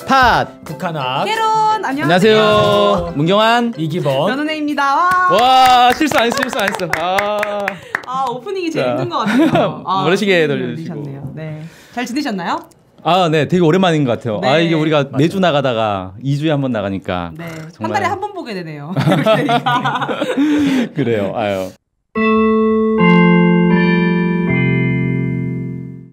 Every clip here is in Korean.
팟 북한학 개론 안녕하세요. 문경환 이기범 연은혜입니다. 와 실수 안 했어. 오프닝이 제일 힘든 것 같아요. 모래시계 돌리시고. 네. 잘 지내셨나요? 네, 되게 오랜만인 것 같아요. 네. 이게 우리가 매주 나가다가 2주에 한 번 나가니까. 네. 정말... 한 달에 한 번 보게 되네요. 그래요. 아유.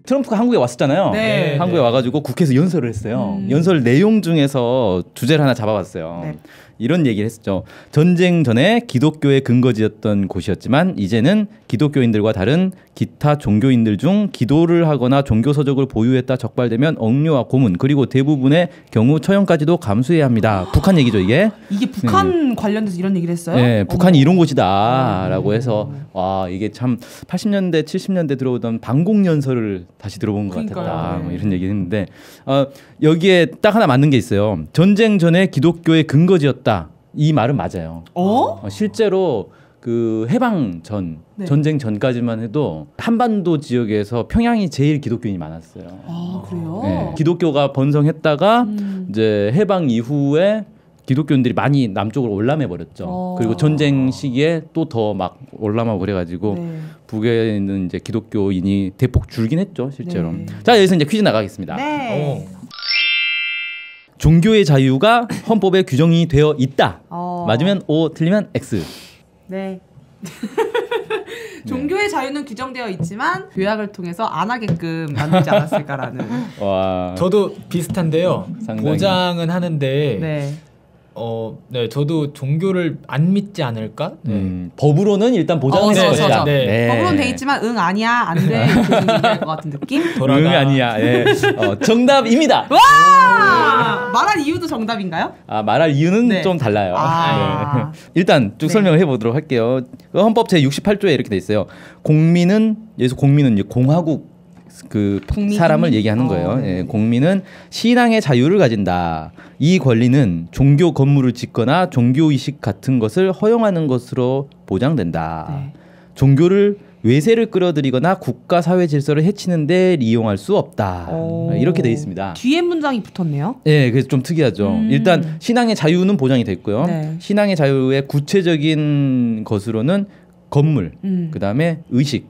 트럼프가 한국에 왔었잖아요. 네. 한국에 와가지고 국회에서 연설을 했어요. 연설 내용 중에서 주제를 하나 잡아봤어요. 네. 이런 얘기를 했었죠. 전쟁 전에 기독교의 근거지였던 곳이었지만 이제는 기독교인들과 다른 기타 종교인들 중 기도를 하거나 종교 서적을 보유했다 적발되면 억류와 고문 그리고 대부분의 경우 처형까지도 감수해야 합니다. 북한 얘기죠 이게. 이게 북한 관련돼서 이런 얘기를 했어요? 네, 북한이 이런 곳이다라고 해서 와 이게 참 80년대 70년대 들어오던 반공연설을 다시 들어본 것 같았다. 네. 뭐 이런 얘기를 했는데 여기에 딱 하나 맞는 게 있어요. 전쟁 전에 기독교의 근거지였다. 이 말은 맞아요. 실제로 그 해방 전 네. 전쟁 전까지만 해도 한반도 지역에서 평양이 제일 기독교인이 많았어요. 아 그래요? 네, 기독교가 번성했다가 이제 해방 이후에 기독교인들이 많이 남쪽으로 올라매 버렸죠. 그리고 전쟁 시기에 또 더 막 올라가고 그래가지고 네. 북에 있는 이제 기독교인이 대폭 줄긴 했죠, 실제로. 네. 자 여기서 이제 퀴즈 나가겠습니다. 네. 종교의 자유가 헌법에 규정이 되어 있다. 어. 맞으면 O, 틀리면 X. 네. 종교의 자유는 규정되어 있지만 요약을 통해서 안 하게끔 만들지 않았을까라는. 와. 저도 비슷한데요. 상당히. 보장은 하는데 네. 네, 저도 종교를 안 믿지 않을까? 네. 법으로는 일단 보장은 될 것이다. 네. 법으로는 돼 있지만 응 아니야 안 돼 이렇게 얘기할 것 같은 느낌? 응 아니야. 예. 정답입니다. 와! 말한 이유도 정답인가요? 말할 이유는 네. 좀 달라요. 아. 네. 일단 쭉 네. 설명을 해보도록 할게요. 헌법 제 68조에 이렇게 돼 있어요. 여기서 공민은 이제 공화국 그 국민? 사람을 얘기하는 거예요. 네. 예, 공민은 신앙의 자유를 가진다. 이 권리는 종교 건물을 짓거나 종교의식 같은 것을 허용하는 것으로 보장된다. 네. 종교를 외세를 끌어들이거나 국가 사회 질서를 해치는 데 이용할 수 없다. 이렇게 돼 있습니다. 뒤에 문장이 붙었네요. 네, 그래서 좀 특이하죠. 일단 신앙의 자유는 보장이 됐고요. 네. 신앙의 자유의 구체적인 것으로는 건물, 그다음에 의식,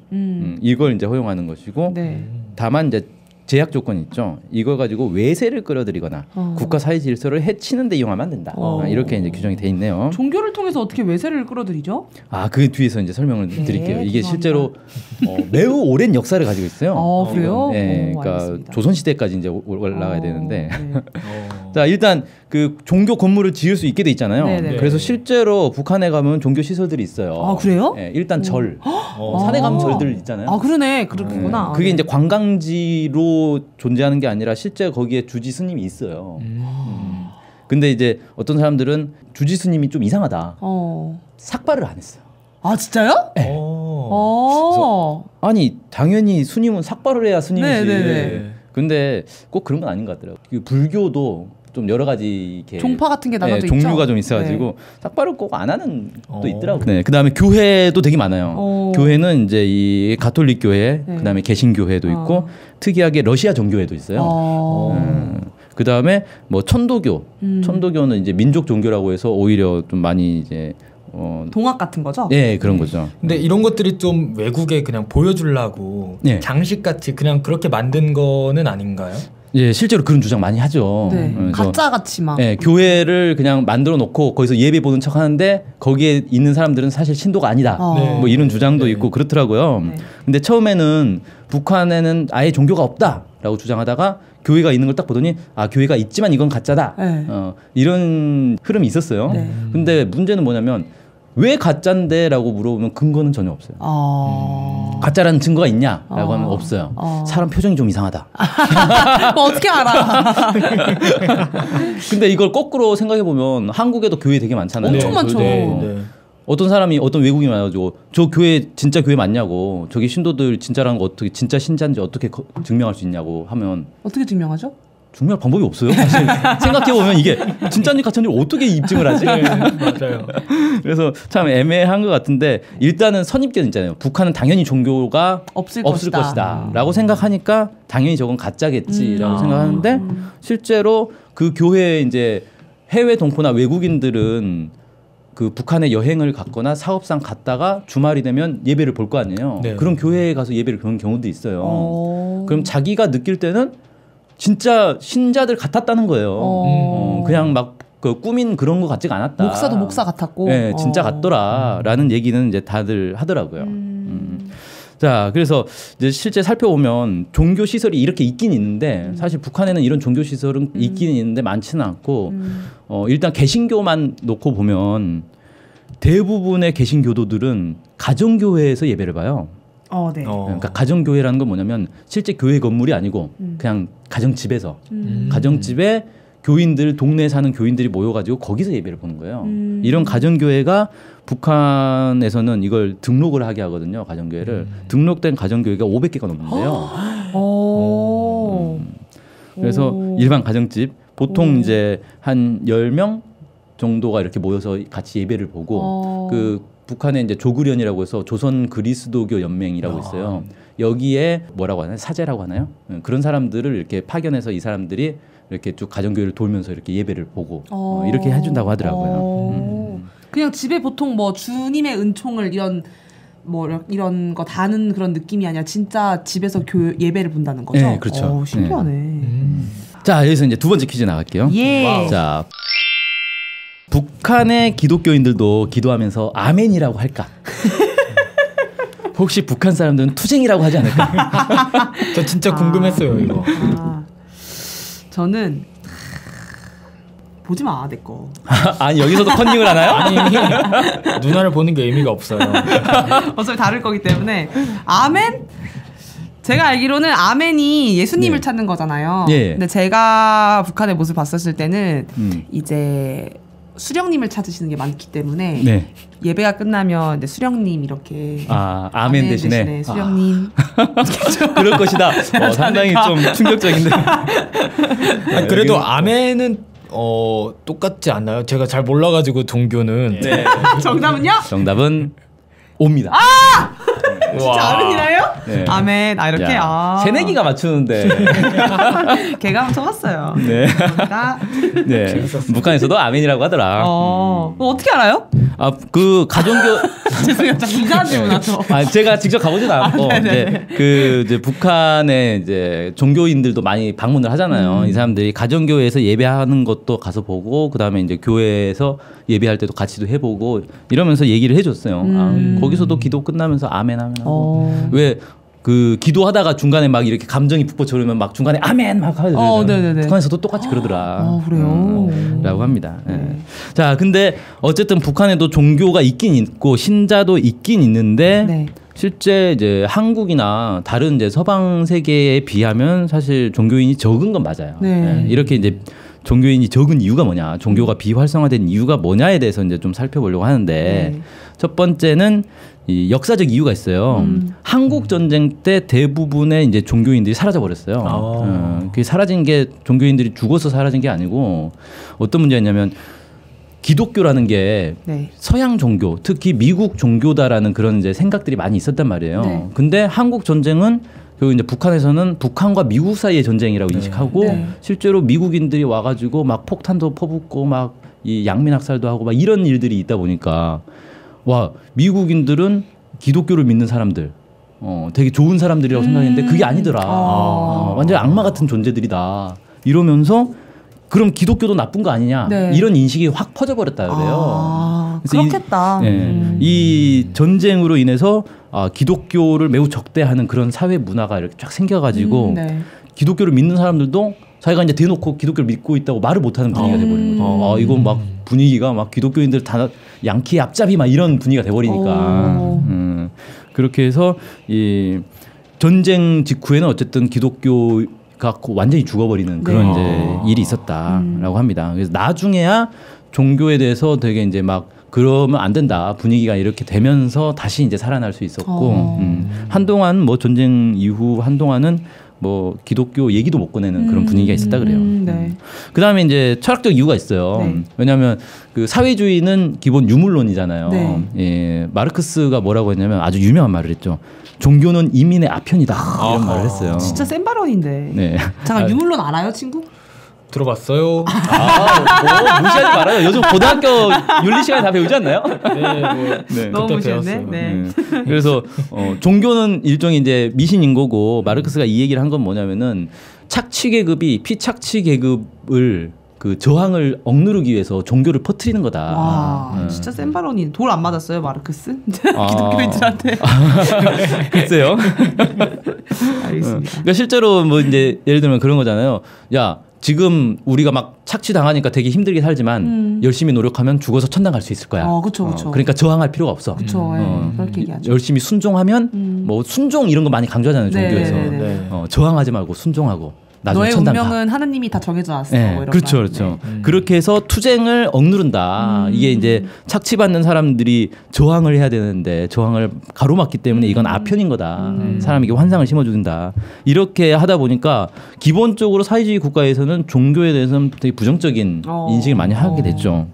이걸 이제 허용하는 것이고, 네. 다만 이제 제약 조건이 있죠. 이걸 가지고 외세를 끌어들이거나 국가 사회 질서를 해치는 데 이용하면 안 된다. 이렇게 이제 규정이 돼 있네요. 종교를 통해서 어떻게 외세를 끌어들이죠? 그 뒤에서 이제 설명을 드릴게요. 이게 죄송합니다. 실제로 매우 오랜 역사를 가지고 있어요. 그래요? 네, 그러니까 알겠습니다. 조선 시대까지 이제 올라가야 되는데. 네. 자 일단 그 종교 건물을 지을 수 있게 돼 있잖아요. 네네. 그래서 실제로 북한에 가면 종교 시설들이 있어요. 그래요? 네, 일단 절, 산에 가면 절들 있잖아요. 그러네. 그렇구나. 그게 네. 이제 관광지로 존재하는 게 아니라 실제 거기에 주지 스님이 있어요. 근데 이제 어떤 사람들은 주지 스님이 좀 이상하다. 삭발을 안 했어요. 진짜요? 네. 아니 당연히 스님은 삭발을 해야 스님이지. 네네네. 근데 꼭 그런 건 아닌 것 같더라고요. 그 불교도 좀 여러 가지 이렇게 종파 같은 게 나눠져 있죠. 종류가 좀 있어가지고 삭발을 꼭 안 하는 또 있더라고요. 네, 그다음에 교회도 되게 많아요. 교회는 이제 이 가톨릭 교회, 네. 그다음에 개신교회도 있고 특이하게 러시아 정교회도 있어요. 그다음에 뭐 천도교, 천도교는 이제 민족 종교라고 해서 오히려 좀 많이 이제 동학 같은 거죠? 네, 그런 거죠. 근데 이런 것들이 좀 외국에 그냥 보여주려고 네. 장식같이 그냥 그렇게 만든 거는 아닌가요? 예, 실제로 그런 주장 많이 하죠. 네. 그래서 가짜 같이 막. 네, 교회를 그냥 만들어 놓고 거기서 예배 보는 척 하는데 거기에 있는 사람들은 사실 신도가 아니다. 네. 뭐 이런 주장도 네. 있고 그렇더라고요. 네. 근데 처음에는 북한에는 아예 종교가 없다라고 주장하다가 교회가 있는 걸 딱 보더니 교회가 있지만 이건 가짜다. 네. 이런 흐름이 있었어요. 네. 근데 문제는 뭐냐면 왜 가짜인데라고 물어보면 근거는 전혀 없어요. 가짜라는 증거가 있냐라고 하면 없어요. 사람 표정이 좀 이상하다. 어떻게 알아? 근데 이걸 거꾸로 생각해 보면 한국에도 교회 되게 많잖아요. 엄청 많죠. 네. 어떤 사람이 어떤 외국인이 와가지고 저 교회 진짜 교회 맞냐고 저기 신도들 진짜라는 거 어떻게 진짜 신자인지 어떻게 증명할 수 있냐고 하면 어떻게 증명하죠? 증명할 방법이 없어요. 사실 생각해보면 이게 진짜인지 가짜인지 어떻게 입증을 하지? 네, 맞아요. 그래서 참 애매한 것 같은데 일단은 선입견 있잖아요. 북한은 당연히 종교가 없을 것이다 라고 생각하니까 당연히 저건 가짜겠지라고 생각하는데 실제로 그 교회에 이제 해외 동포나 외국인들은 그 북한에 여행을 갔거나 사업상 갔다가 주말이 되면 예배를 볼 거 아니에요. 네. 그럼 교회에 가서 예배를 보는 경우도 있어요. 그럼 자기가 느낄 때는 진짜 신자들 같았다는 거예요. 그냥 막 그 꾸민 그런 거 같지가 않았다. 목사도 목사 같았고. 네, 진짜 같더라라는 얘기는 이제 다들 하더라고요. 자, 그래서 이제 실제 살펴보면 종교 시설이 이렇게 있긴 있는데 사실 북한에는 이런 종교 시설은 있긴 있는데 많지는 않고 일단 개신교만 놓고 보면 대부분의 개신교도들은 가정교회에서 예배를 봐요. 네. 그러니까 가정교회라는 건 뭐냐면 실제 교회 건물이 아니고 그냥 가정집에서 가정집에 교인들 동네에 사는 교인들이 모여가지고 거기서 예배를 보는 거예요. 이런 가정교회가 북한에서는 이걸 등록을 하게 하거든요. 가정교회를 등록된 가정교회가 500개가 넘는데요. 그래서 일반 가정집 보통 이제 한 10명 정도가 이렇게 모여서 같이 예배를 보고 그 북한에 이제 조그련이라고 해서 조선 그리스도교 연맹이라고 있어요. 여기에 뭐라고 하나요? 사제라고 하나요? 그런 사람들을 이렇게 파견해서 이 사람들이 이렇게 쭉 가정교회를 돌면서 이렇게 예배를 보고 이렇게 해준다고 하더라고요. 그냥 집에 보통 뭐 주님의 은총을 이런 거 다는 그런 느낌이 아니라 진짜 집에서 예배를 본다는 거죠. 네, 그렇죠. 신기하네. 자, 여기서 이제 두 번째 퀴즈 나갈게요. 예. 와우. 자, 북한의 기독교인들도 기도하면서 아멘이라고 할까? 혹시 북한 사람들은 투쟁이라고 하지 않을까? 저 진짜 궁금했어요 이거. 저는 보지 마, 내 거. 아니 여기서도 컨닝을 하나요? 아니 누나를 보는 게 의미가 없어요. 어차피 다를 거기 때문에 아멘? 제가 알기로는 아멘이 예수님을 찾는 거잖아요. 예. 근데 제가 북한의 모습을 봤었을 때는 이제 수령님을 찾으시는 게 많기 때문에 네. 예배가 끝나면 이제 수령님 이렇게 아멘 대신에 수령님 그럴 것이다. 상당히 좀 충격적인데. 아니, 그래도 아멘은 똑같지 않나요? 제가 잘 몰라가지고 종교는. 네. 정답은요? 정답은 옵니다. 진짜 아멘이나요? 네. 아멘. 이렇게. 새내기가 맞추는데. 개감 쳐봤어요. 네. 감사합니다. 네. 북한에서도 아멘이라고 하더라. 어떻게 알아요? 그 가정교 죄송해요. 이상한 질문 하죠. 제가 직접 가보진 않았고 이제 북한에 이제 종교인들도 많이 방문을 하잖아요. 이 사람들이 가정교회에서 예배하는 것도 가서 보고 그다음에 이제 교회에서 예배할 때도 같이도 해보고 이러면서 얘기를 해줬어요. 거기서도 기도 끝나면서 아멘 하고 왜 그 기도하다가 중간에 막 이렇게 감정이 북받쳐 오르면 막 중간에 아멘 막 하죠. 북한에서도 똑같이 그러더라. 그래요? 라고 합니다. 네. 자, 근데 어쨌든 북한에도 종교가 있긴 있고 신자도 있긴 있는데 실제 이제 한국이나 다른 이제 서방 세계에 비하면 사실 종교인이 적은 건 맞아요. 네. 이렇게 이제 종교인이 적은 이유가 뭐냐, 종교가 비활성화된 이유가 뭐냐에 대해서 이제 좀 살펴보려고 하는데 첫 번째는 이 역사적 이유가 있어요. 한국 전쟁 때 대부분의 이제 종교인들이 사라져 버렸어요. 그게 사라진 게 종교인들이 죽어서 사라진 게 아니고 어떤 문제였냐면 기독교라는 게 서양 종교, 특히 미국 종교다라는 그런 이제 생각들이 많이 있었단 말이에요. 근데 한국 전쟁은 그리고 이제 북한에서는 북한과 미국 사이의 전쟁이라고 인식하고 실제로 미국인들이 와가지고 막 폭탄도 퍼붓고 막 이 양민학살도 하고 막 이런 일들이 있다 보니까 와 미국인들은 기독교를 믿는 사람들 되게 좋은 사람들이라고 생각했는데 그게 아니더라. 완전 악마 같은 존재들이다. 이러면서 그럼 기독교도 나쁜 거 아니냐 이런 인식이 확 퍼져버렸다 그래요. 그렇겠다. 이 전쟁으로 인해서 기독교를 매우 적대하는 그런 사회 문화가 이렇게 쫙 생겨가지고 기독교를 믿는 사람들도 자기가 이제 대놓고 기독교를 믿고 있다고 말을 못하는 분위기가 돼버리는 거죠. 이건 막 분위기가 막 기독교인들 다 양키 앞잡이 막 이런 분위기가 돼버리니까 그렇게 해서 이 전쟁 직후에는 어쨌든 기독교가 완전히 죽어버리는 그런 이제 일이 있었다라고 합니다. 그래서 나중에야 종교에 대해서 되게 이제 막 그러면 안 된다 분위기가 이렇게 되면서 다시 이제 살아날 수 있었고 한동안 뭐 전쟁 이후 한동안은 뭐 기독교 얘기도 못 꺼내는 그런 분위기가 있었다 그래요. 그다음에 이제 철학적 이유가 있어요. 왜냐하면 그 사회주의는 기본 유물론이잖아요. 예, 마르크스가 뭐라고 했냐면 아주 유명한 말을 했죠. 종교는 이민의 아편이다 이런 말을 했어요. 진짜 센 발언인데. 잠깐 유물론 알아요, 친구? 들어봤어요. 뭐 무시하지 말아요. 요즘 고등학교 윤리 시간에 다 배우지 않나요? 네, 뭐 너무 그때 무시했네. 배웠어요. 네. 그래서 종교는 일종의 이제 미신인 거고 마르크스가 이 얘기를 한 건 뭐냐면은 착취 계급이 피착취 계급을 그 저항을 억누르기 위해서 종교를 퍼뜨리는 거다. 와, 진짜 센 발언이. 돌 안 맞았어요, 마르크스? 아. 기독교인들한테. 글쎄요. 알겠습니다. 그러니까 실제로 뭐 이제 예를 들면 그런 거잖아요. 야, 지금 우리가 막 착취 당하니까 되게 힘들게 살지만 열심히 노력하면 죽어서 천당 갈 수 있을 거야. 그쵸. 그러니까 저항할 필요가 없어. 그쵸. 그렇게 얘기하죠. 열심히 순종하면 뭐 순종 이런 거 많이 강조하잖아요, 종교에서. 네. 저항하지 말고 순종하고. 나중에 너의 천당 운명은 가. 하느님이 다 정해져 놨어. 네, 뭐 이런 그렇죠, 말. 그렇죠. 네. 그렇게 해서 투쟁을 억누른다. 이게 이제 착취받는 사람들이 저항을 해야 되는데 저항을 가로막기 때문에 이건 아편인 거다. 사람에게 환상을 심어준다. 이렇게 하다 보니까 기본적으로 사회주의 국가에서는 종교에 대해서는 되게 부정적인 인식을 많이 하게 됐죠.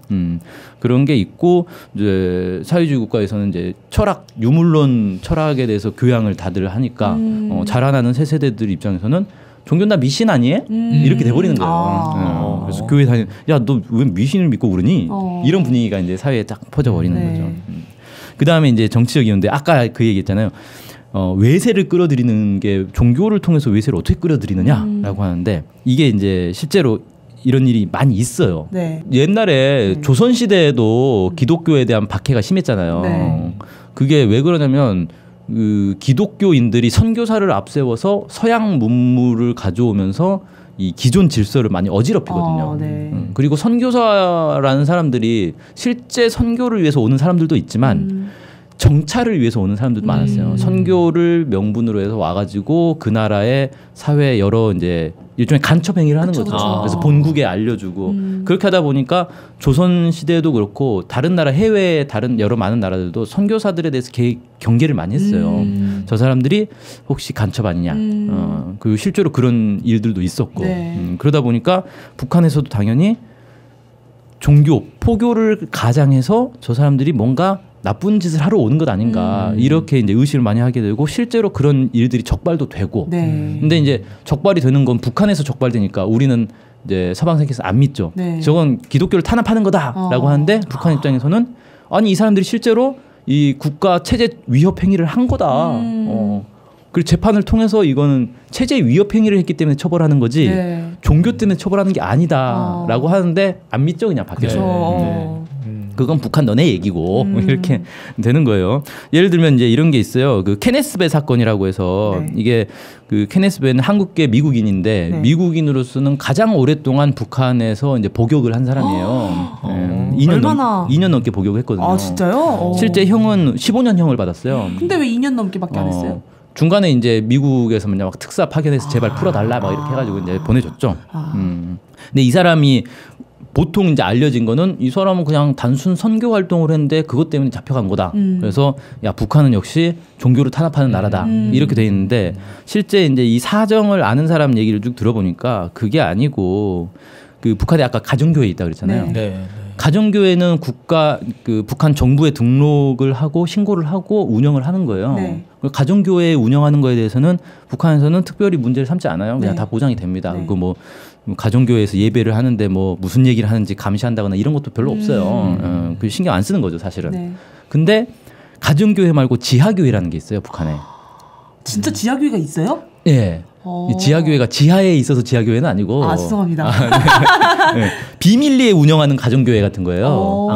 그런 게 있고 이제 사회주의 국가에서는 이제 철학, 유물론 철학에 대해서 교양을 다들 하니까 자라나는 새 세대들 입장에서는 종교는 다 미신 아니에요? 이렇게 돼버리는 거예요. 그래서 교회 다니는 야, 너 왜 미신을 믿고 그러니? 이런 분위기가 이제 사회에 딱 퍼져버리는 거죠. 그 다음에 이제 정치적이었는데 아까 그 얘기했잖아요. 외세를 끌어들이는 게 종교를 통해서 외세를 어떻게 끌어들이느냐라고 하는데 이게 이제 실제로 이런 일이 많이 있어요. 네. 옛날에 조선 시대에도 기독교에 대한 박해가 심했잖아요. 네. 그게 왜 그러냐면 그 기독교인들이 선교사를 앞세워서 서양 문물을 가져오면서 이 기존 질서를 많이 어지럽히거든요. 네. 그리고 선교사라는 사람들이 실제 선교를 위해서 오는 사람들도 있지만 정찰을 위해서 오는 사람들도 많았어요. 선교를 명분으로 해서 와가지고 그 나라의 사회 여러 이제 일종의 간첩 행위를 하는 거죠. 그래서 본국에 알려주고 그렇게 하다 보니까 조선 시대도 그렇고 다른 나라 해외의 다른 여러 많은 나라들도 선교사들에 대해서 경계를 많이 했어요. 저 사람들이 혹시 간첩 아니냐. 그리고 실제로 그런 일들도 있었고 그러다 보니까 북한에서도 당연히 종교 포교를 가장해서 저 사람들이 뭔가 나쁜 짓을 하러 오는 것 아닌가 이렇게 이제 의심을 많이 하게 되고 실제로 그런 일들이 적발도 되고 근데 이제 적발이 되는 건 북한에서 적발되니까 우리는 이제 서방 세계에서 안 믿죠. 저건 기독교를 탄압하는 거다라고 하는데 북한 입장에서는 아니 이 사람들이 실제로 이 국가 체제 위협 행위를 한 거다. 그리고 재판을 통해서 이거는 체제 위협 행위를 했기 때문에 처벌하는 거지 종교 때문에 처벌하는 게 아니다라고 하는데 안 믿죠 그냥 밖에서. 그건 북한 너네 얘기고 이렇게 되는 거예요. 예를 들면 이제 이런 게 있어요. 그 케네스 베 사건이라고 해서 이게 그 케네스 베는 한국계 미국인인데 미국인으로서는 가장 오랫동안 북한에서 이제 복역을 한 사람이에요. 2년 넘게 복역했거든요. 아 진짜요? 실제 형은 15년형을 받았어요. 근데 왜 2년 넘게밖에 안 했어요? 중간에 이제 미국에서 막 특사 파견해서 제발 풀어달라 막 이렇게 해가지고 이제 보내줬죠. 근데 이 사람이 보통 이제 알려진 거는 이 사람은 그냥 단순 선교 활동을 했는데 그것 때문에 잡혀간 거다. 그래서 야 북한은 역시 종교를 탄압하는 나라다. 이렇게 돼 있는데 실제 이제 이 사정을 아는 사람 얘기를 쭉 들어보니까 그게 아니고 그 북한에 아까 가정교회 있다 그랬잖아요. 가정교회는 그 북한 정부에 등록을 하고 신고를 하고 운영을 하는 거예요. 가정교회 운영하는 거에 대해서는 북한에서는 특별히 문제를 삼지 않아요. 그냥 다 보장이 됩니다. 그리고 뭐 가정교회에서 예배를 하는데 뭐 무슨 얘기를 하는지 감시한다거나 이런 것도 별로 없어요. 그 신경 안 쓰는 거죠 사실은. 근데 가정교회 말고 지하교회라는 게 있어요 북한에. 진짜 지하교회가 있어요? 예. 이 지하교회가 지하에 있어서 지하교회는 아니고. 아 죄송합니다. 비밀리에 운영하는 가정교회 같은 거예요.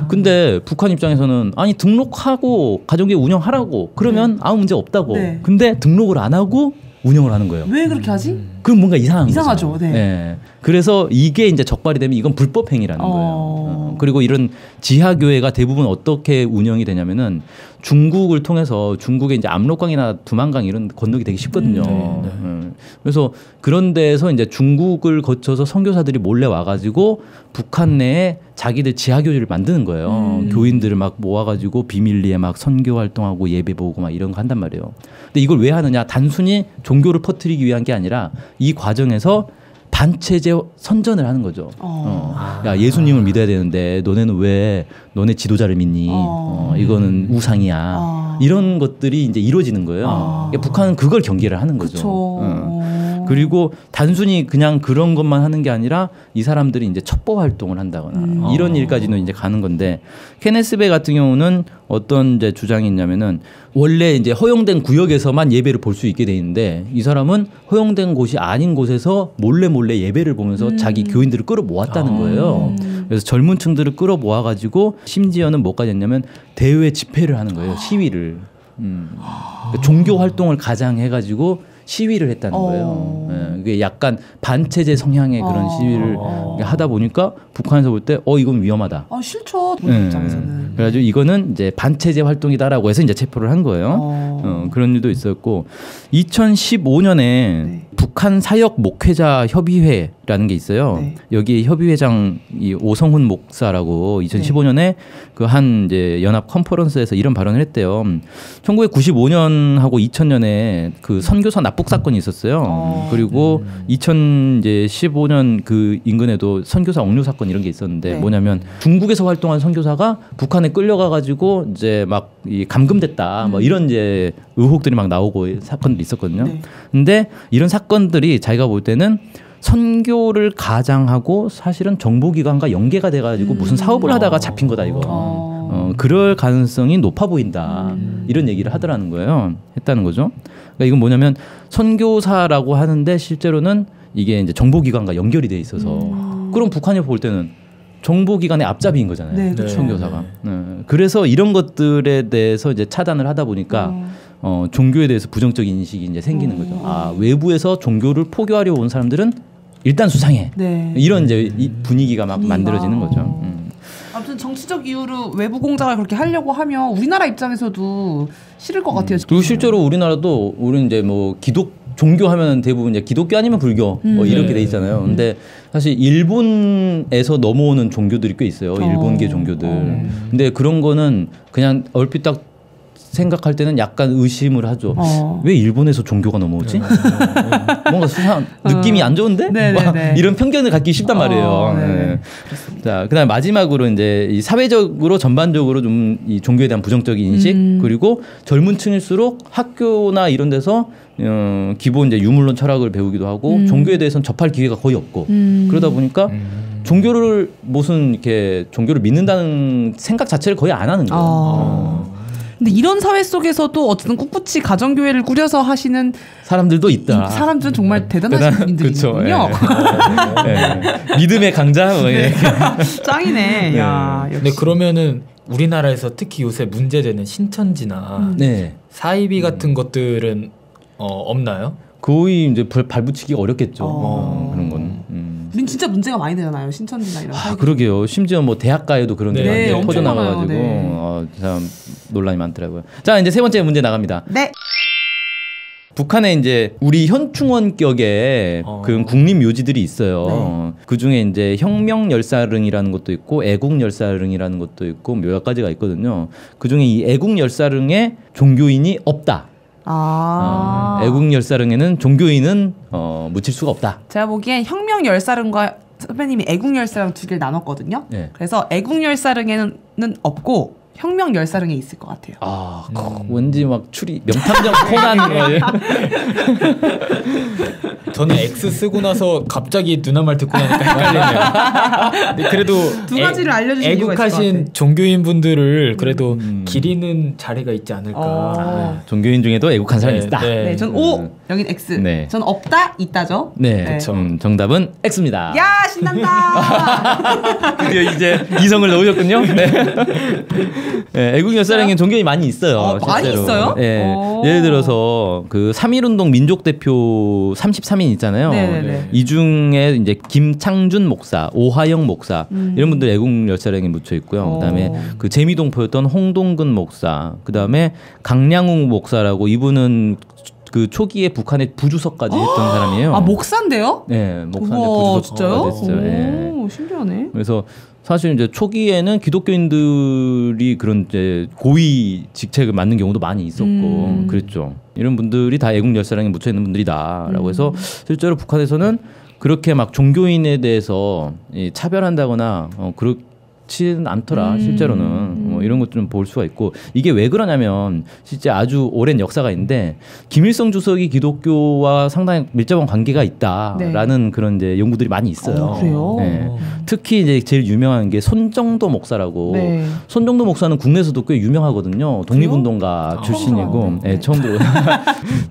근데 북한 입장에서는 아니 등록하고 가정교회 운영하라고 그러면 아무 문제 없다고. 근데 등록을 안 하고 운영을 하는 거예요. 왜 그렇게 하지? 그럼 뭔가 이상하죠. 거죠. 네. 그래서 이게 이제 적발이 되면 이건 불법 행위라는 거예요. 그리고 이런 지하교회가 대부분 어떻게 운영이 되냐면은 중국을 통해서 중국의 이제 압록강이나 두만강 이런 건너기 되게 쉽거든요. 그래서 그런 데에서 이제 중국을 거쳐서 선교사들이 몰래 와가지고 북한 내에 자기들 지하교회를 만드는 거예요. 교인들을 막 모아가지고 비밀리에 막 선교 활동하고 예배 보고 막 이런 거 한단 말이에요. 근데 이걸 왜 하느냐? 단순히 종교를 퍼뜨리기 위한 게 아니라 이 과정에서 반체제 선전을 하는 거죠. 야 예수님을 믿어야 되는데 너네는 왜 너네 지도자를 믿니? 이거는 우상이야. 이런 것들이 이제 이루어지는 거예요. 그러니까 북한은 그걸 경계를 하는 거죠. 그리고 단순히 그냥 그런 것만 하는 게 아니라 이 사람들이 이제 첩보 활동을 한다거나 이런 일까지는 이제 가는 건데 케네스 베 같은 경우는 어떤 이제 주장이 있냐면은 원래 이제 허용된 구역에서만 예배를 볼 수 있게 돼 있는데 이 사람은 허용된 곳이 아닌 곳에서 몰래 예배를 보면서 자기 교인들을 끌어모았다는 거예요. 그래서 젊은 층들을 끌어모아 가지고 심지어는 뭐까지 했냐면 대외 집회를 하는 거예요. 시위를. 그러니까 종교 활동을 가장해 가지고 시위를 했다는 거예요. 예, 이게 약간 반체제 성향의 그런 시위를 하다 보니까 북한에서 볼 때 이건 위험하다. 싫죠. 돈 입장에서는. 그래가지고 이거는 이제 반체제 활동이다라고 해서 이제 체포를 한 거예요. 그런 일도 있었고 2015년에 북한 사역 목회자 협의회라는 게 있어요. 여기 협의회장 이 오성훈 목사라고 2015년에 그 한 이제 연합 컨퍼런스에서 이런 발언을 했대요. 1995년하고 2000년에 그 선교사 납북 사건이 있었어요. 그리고 2015년 그 인근에도 선교사 억류 사건 이런 게 있었는데 뭐냐면 중국에서 활동한 선교사가 북한에 끌려가 가지고 이제 막 이 감금됐다 뭐 이런 이제 의혹들이 막 나오고 사건들이 있었거든요. 근데 이런 사건들이 자기가 볼 때는 선교를 가장하고 사실은 정보기관과 연계가 돼가지고 무슨 사업을 하다가 잡힌 거다 이거. 그럴 가능성이 높아 보인다. 이런 얘기를 하더라는 거예요. 했다는 거죠. 그러니까 이건 뭐냐면 선교사라고 하는데 실제로는 이게 이제 정보기관과 연결이 돼 있어서 그럼 북한이 볼 때는 정보기관의 앞잡이인 거잖아요. 네, 그렇죠. 선교사가. 그래서 이런 것들에 대해서 이제 차단을 하다 보니까 종교에 대해서 부정적인 인식이 이제 생기는 거죠. 외부에서 종교를 포교하려 온 사람들은 일단 수상해. 이런 이제 이 분위기가 막 만들어지는 거죠. 아무튼 정치적 이유로 외부 공작을 그렇게 하려고 하면 우리나라 입장에서도 싫을 것 같아요. 그리고 실제로 우리나라도 우리는 이제 뭐 종교 하면 대부분 이제 기독교 아니면 불교 뭐 이렇게 돼 있잖아요. 근데 사실 일본에서 넘어오는 종교들이 꽤 있어요. 일본계 종교들. 근데 그런 거는 그냥 얼핏 딱 생각할 때는 약간 의심을 하죠. 왜 일본에서 종교가 넘어오지? 뭔가 수상 느낌이 안 좋은데? 이런 편견을 갖기 쉽단 말이에요. 자, 그다음 마지막으로 이제 이 사회적으로 전반적으로 좀 이 종교에 대한 부정적인 인식 그리고 젊은 층일수록 학교나 이런 데서 기본 이제 유물론 철학을 배우기도 하고 종교에 대해서는 접할 기회가 거의 없고 그러다 보니까 종교를 종교를 믿는다는 생각 자체를 거의 안 하는 거예요. 근데 이런 사회 속에서도 어쨌든 꿋꿋이 가정교회를 꾸려서 하시는 사람들도 있다. 사람들은 정말 대단하신 분들이군요. 믿음의 강자. 짱이네. 야, 근데 그러면은 우리나라에서 특히 요새 문제되는 신천지나 사이비 같은 것들은 없나요? 거의 이제 발붙이기가 어렵겠죠. 그런 건. 우린 진짜 문제가 많이 되잖아요. 신천지나 이런. 그러게요. 심지어 뭐 대학가에도 그런 게 퍼져 나가가지고 참 논란이 많더라고요. 자, 이제 세 번째 문제 나갑니다. 북한에 이제 우리 현충원격의 그런 국립묘지들이 있어요. 그 중에 이제 혁명열사릉이라는 것도 있고 애국열사릉이라는 것도 있고 몇 가지가 있거든요. 그 중에 이 애국열사릉에 종교인이 없다. 애국열사릉에는 종교인은 묻힐 수가 없다. 제가 보기엔 혁명열사릉과 선배님이 애국열사릉 두 개를 나눴거든요. 그래서 애국열사릉에는 없고 혁명열사릉에 있을 것 같아요. 왠지 막 명탐정 코난 저는 X 쓰고 나서 갑자기 누나 말 듣고 나니까 헷갈리네요. 근데 그래도 두 가지를 알려주신 이유가 있을 것 애국하신 같아. 종교인 분들을 그래도 기리는 자리가 있지 않을까. 종교인 중에도 애국한 사람이 있다. 전 O, 여긴 X. 전 없다, 있다죠. 정답은 X입니다. 야, 신난다. 드디어 이제 이성을 넣으셨군요. 애국열사릉에 종교인이 많이 있어요. 많이 있어요? 예를 들어서 그 3.1운동 민족대표 33인 있잖아요. 이 중에 이제 김창준 목사, 오하영 목사 이런 분들 애국열사릉에 묻혀 있고요. 그다음에 그 재미동포였던 홍동근 목사, 그다음에 강량웅 목사라고 이분은 그 초기에 북한의 부주석까지 했던 사람이에요. 목사인데요? 목사인데 부주석가 됐어요. 신기하네. 그래서 사실 이제 초기에는 기독교인들이 그런 이제 고위 직책을 맡는 경우도 많이 있었고 그랬죠. 이런 분들이 다 애국열사랑에 묻혀 있는 분들이다라고 해서 실제로 북한에서는 그렇게 막 종교인에 대해서 차별한다거나 그렇지는 않더라. 실제로는 이런 것 좀 볼 수가 있고 이게 왜 그러냐면 진짜 아주 오랜 역사가 있는데 김일성 주석이 기독교와 상당히 밀접한 관계가 있다라는 그런 이제 연구들이 많이 있어요. 그래요? 네. 특히 이제 제일 유명한 게 손정도 목사라고. 네. 손정도 목사는 국내에서도 꽤 유명하거든요. 독립운동가 출신이고, 네, 처음 들어.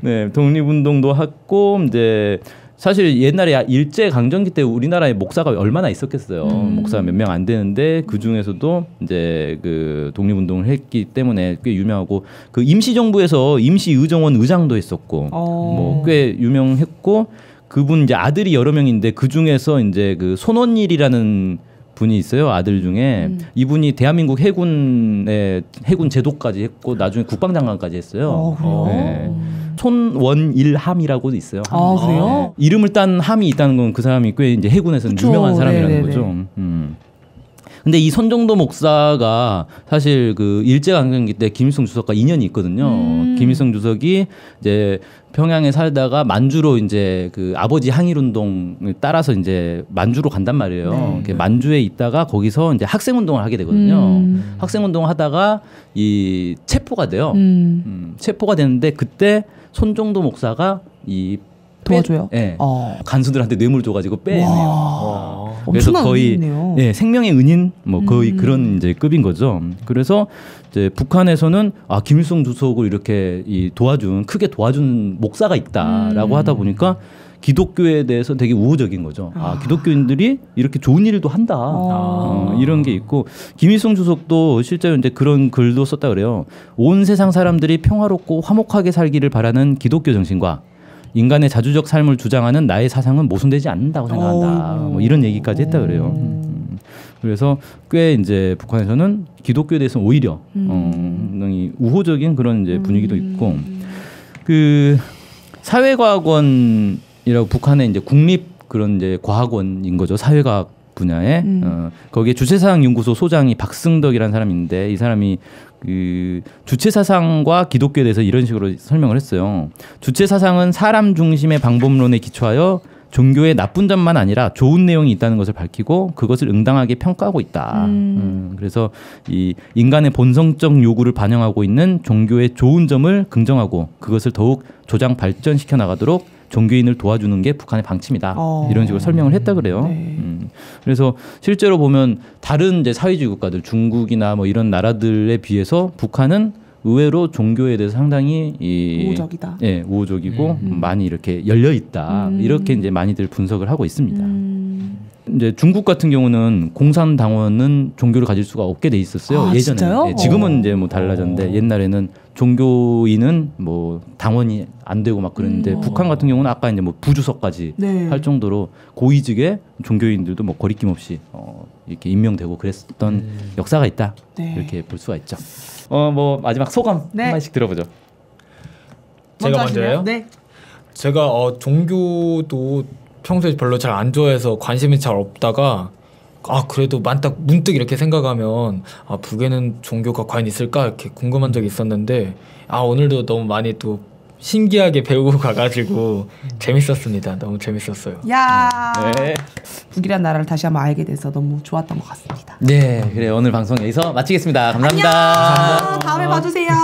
네, 독립운동도 했고 이제. 사실 옛날에 일제 강점기 때 우리나라에 목사가 얼마나 있었겠어요. 목사가 몇 명 안 되는데 그 중에서도 이제 그 독립운동을 했기 때문에 꽤 유명하고 그 임시정부에서 임시의정원 의장도 했었고 뭐 꽤 유명했고 그분 이제 아들이 여러 명인데 그 중에서 이제 그 손원일이라는 분이 있어요. 아들 중에 이분이 대한민국 해군의 해군 제도까지 했고 나중에 국방장관까지 했어요. 네. 손원일함이라고도 있어요. 아, 그래요? 이름을 딴 함이 있다는 건 그 사람이 꽤 이제 해군에서는 그쵸. 유명한 사람이라는 네네네. 거죠. 근데 이 손정도 목사가 사실 그 일제강점기 때 김일성 주석과 인연이 있거든요. 김일성 주석이 이제 평양에 살다가 만주로 이제 그 아버지 항일운동을 따라서 이제 만주로 간단 말이에요. 네. 만주에 있다가 거기서 이제 학생운동을 하게 되거든요. 학생운동을 하다가 이 체포가 돼요. 체포가 되는데 그때 손정도 목사가 이 도와줘요? 네. 간수들한테 뇌물 줘가지고 빼내요. 그래서 엄청난 거의 은인이네요. 예, 생명의 은인 뭐 거의 그런 이제 급인 거죠. 그래서 이제 북한에서는 아 김일성 주석을 이렇게 도와준 크게 도와준 목사가 있다라고 하다 보니까 기독교에 대해서 되게 우호적인 거죠. 아 기독교인들이 이렇게 좋은 일도 한다. 이런 게 있고 김일성 주석도 실제로 이제 그런 글도 썼다 그래요. 온 세상 사람들이 평화롭고 화목하게 살기를 바라는 기독교 정신과 인간의 자주적 삶을 주장하는 나의 사상은 모순되지 않는다고 생각한다. 뭐 이런 얘기까지 했다 그래요. 그래서 꽤 이제 북한에서는 기독교에 대해서는 오히려 굉장히 우호적인 그런 이제 분위기도 있고 그 사회과학원이라고 북한의 이제 국립 그런 이제 과학원인 거죠. 사회과학 분야에 거기에 주체사상연구소 소장이 박승덕이라는 사람이 있는데 이 사람이 그 주체사상과 기독교에 대해서 이런 식으로 설명을 했어요. 주체사상은 사람 중심의 방법론에 기초하여 종교의 나쁜 점만 아니라 좋은 내용이 있다는 것을 밝히고 그것을 응당하게 평가하고 있다. 그래서 이 인간의 본성적 요구를 반영하고 있는 종교의 좋은 점을 긍정하고 그것을 더욱 조장 발전시켜 나가도록 종교인을 도와주는 게 북한의 방침이다. 이런 식으로 설명을 했다 그래요. 네. 그래서 실제로 보면 다른 이제 사회주의 국가들 중국이나 뭐 이런 나라들에 비해서 북한은 의외로 종교에 대해서 상당히 우호적이다. 예, 우호적이고 많이 이렇게 열려 있다. 이렇게 이제 많이들 분석을 하고 있습니다. 이제 중국 같은 경우는 공산당원은 종교를 가질 수가 없게 돼 있었어요. 아, 예전에. 진짜요? 예, 지금은 이제 뭐 달라졌는데 옛날에는 종교인은 뭐 당원이 안 되고 막 그랬는데 북한 같은 경우는 아까 이제 뭐 부주석까지 네. 할 정도로 고위직의 종교인들도 뭐 거리낌 없이 이렇게 임명되고 그랬던 역사가 있다. 네. 이렇게 볼 수가 있죠. 뭐 마지막 소감 네. 한 마디씩 들어보죠. 제가 하실래요? 먼저요? 네. 제가 종교도 평소에 별로 잘 안 좋아해서 관심이 잘 없다가 그래도 문득 이렇게 생각하면 북에는 종교가 과연 있을까 이렇게 궁금한 적이 있었는데 오늘도 너무 많이 또 신기하게 배우고 가가지고 재밌었습니다. 너무 재밌었어요. 야. 네. 북이란 나라를 다시 한번 알게 돼서 너무 좋았던 것 같습니다. 네, 그래 오늘 방송 여기서 마치겠습니다. 감사합니다. 안녕. 다음에 봐주세요.